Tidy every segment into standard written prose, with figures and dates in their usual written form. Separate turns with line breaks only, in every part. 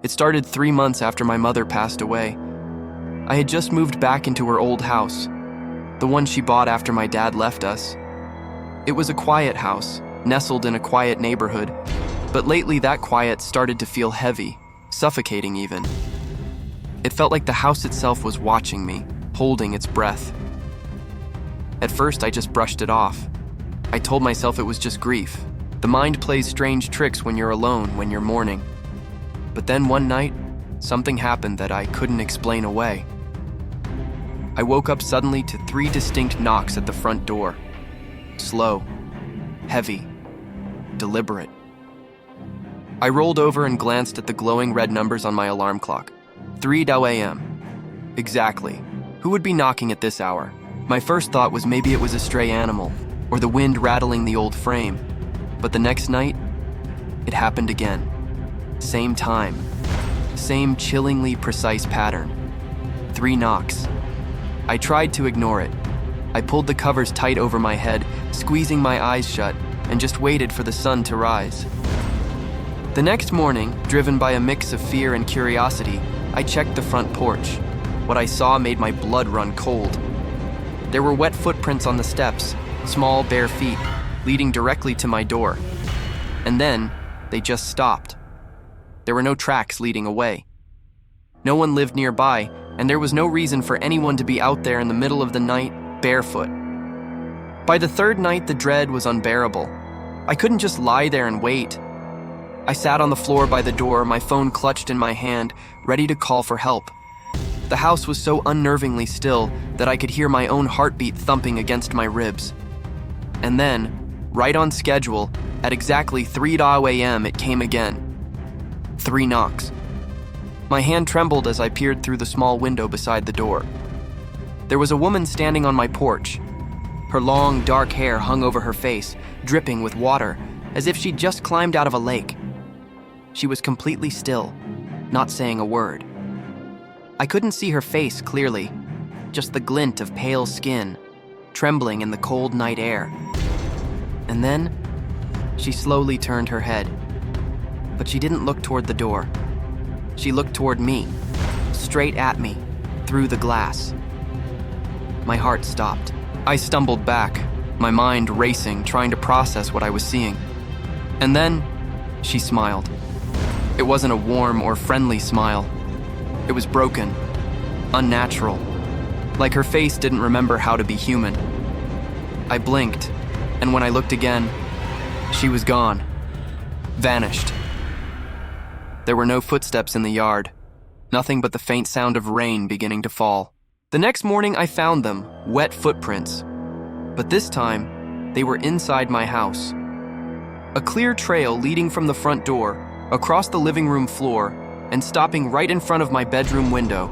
It started 3 months after my mother passed away. I had just moved back into her old house, the one she bought after my dad left us. It was a quiet house, nestled in a quiet neighborhood, but lately that quiet started to feel heavy, suffocating even. It felt like the house itself was watching me, holding its breath. At first, I just brushed it off. I told myself it was just grief. The mind plays strange tricks when you're alone, when you're mourning. But then one night, something happened that I couldn't explain away. I woke up suddenly to 3 distinct knocks at the front door. Slow, heavy, deliberate. I rolled over and glanced at the glowing red numbers on my alarm clock. 3 a.m. Exactly. Who would be knocking at this hour? My first thought was maybe it was a stray animal, or the wind rattling the old frame. But the next night, it happened again. Same time. Same chillingly precise pattern. 3 knocks. I tried to ignore it. I pulled the covers tight over my head, squeezing my eyes shut, and just waited for the sun to rise. The next morning, driven by a mix of fear and curiosity, I checked the front porch. What I saw made my blood run cold. There were wet footprints on the steps, small bare feet, leading directly to my door. And then, they just stopped. There were no tracks leading away. No one lived nearby, and there was no reason for anyone to be out there in the middle of the night, barefoot. By the 3rd night, the dread was unbearable. I couldn't just lie there and wait. I sat on the floor by the door, my phone clutched in my hand, ready to call for help. The house was so unnervingly still that I could hear my own heartbeat thumping against my ribs. And then, right on schedule, at exactly 3 a.m., it came again. 3 knocks. My hand trembled as I peered through the small window beside the door. There was a woman standing on my porch. Her long, dark hair hung over her face, dripping with water, as if she'd just climbed out of a lake. She was completely still, not saying a word. I couldn't see her face clearly, just the glint of pale skin, trembling in the cold night air. And then, she slowly turned her head. But she didn't look toward the door. She looked toward me, straight at me, through the glass. My heart stopped. I stumbled back, my mind racing, trying to process what I was seeing. And then, she smiled. It wasn't a warm or friendly smile. It was broken, unnatural, like her face didn't remember how to be human. I blinked, and when I looked again, she was gone, vanished. There were no footsteps in the yard, nothing but the faint sound of rain beginning to fall. The next morning I found them, wet footprints, but this time they were inside my house. A clear trail leading from the front door, across the living room floor, and stopping right in front of my bedroom window.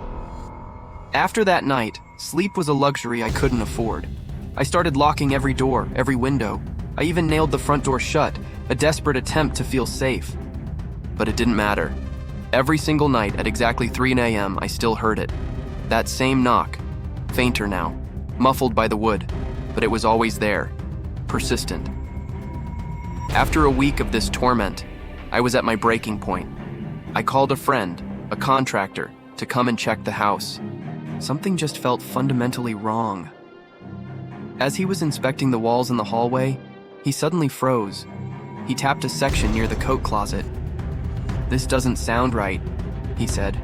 After that night, sleep was a luxury I couldn't afford. I started locking every door, every window. I even nailed the front door shut, a desperate attempt to feel safe. But it didn't matter. Every single night at exactly 3 a.m., I still heard it. That same knock, fainter now, muffled by the wood, but it was always there, persistent. After a week of this torment, I was at my breaking point. I called a friend, a contractor, to come and check the house. Something just felt fundamentally wrong. As he was inspecting the walls in the hallway, he suddenly froze. He tapped a section near the coat closet. "This doesn't sound right," he said.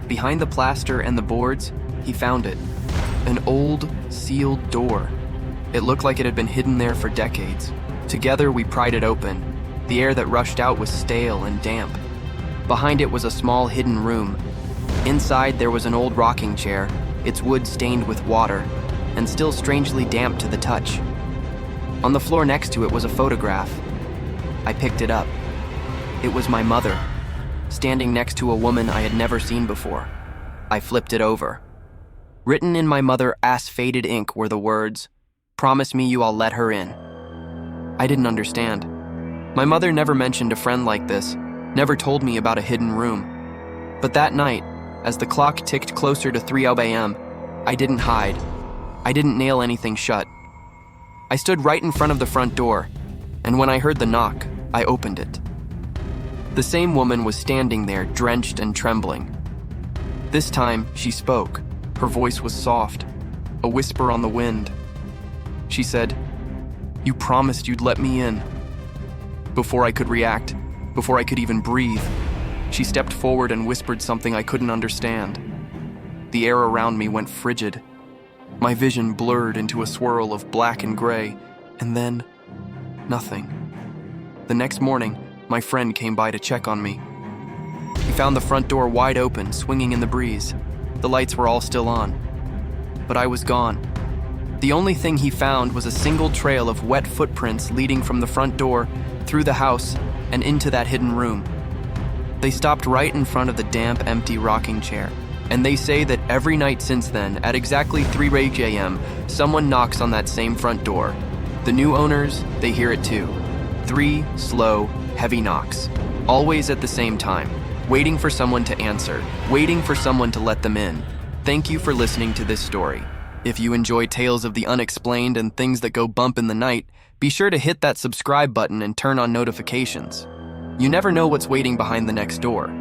Behind the plaster and the boards, he found it. An old, sealed door. It looked like it had been hidden there for decades. Together, we pried it open. The air that rushed out was stale and damp. Behind it was a small hidden room. Inside, there was an old rocking chair, its wood stained with water, and still strangely damp to the touch. On the floor next to it was a photograph. I picked it up. It was my mother, standing next to a woman I had never seen before. I flipped it over. Written in my mother-ass faded ink were the words, "Promise me you all let her in." I didn't understand. My mother never mentioned a friend like this, never told me about a hidden room. But that night, as the clock ticked closer to 3 a.m., I didn't hide. I didn't nail anything shut. I stood right in front of the front door, and when I heard the knock, I opened it. The same woman was standing there, drenched and trembling. This time, she spoke. Her voice was soft, a whisper on the wind. She said, "You promised you'd let me in." Before I could react, before I could even breathe, she stepped forward and whispered something I couldn't understand. The air around me went frigid. My vision blurred into a swirl of black and gray, and then, nothing. The next morning, my friend came by to check on me. He found the front door wide open, swinging in the breeze. The lights were all still on. But I was gone. The only thing he found was a single trail of wet footprints leading from the front door, through the house, and into that hidden room. They stopped right in front of the damp, empty rocking chair. And they say that every night since then, at exactly 3 a.m., someone knocks on that same front door. The new owners, they hear it too. 3 slow, heavy knocks, always at the same time, waiting for someone to answer, waiting for someone to let them in. Thank you for listening to this story. If you enjoy tales of the unexplained and things that go bump in the night, be sure to hit that subscribe button and turn on notifications. You never know what's waiting behind the next door.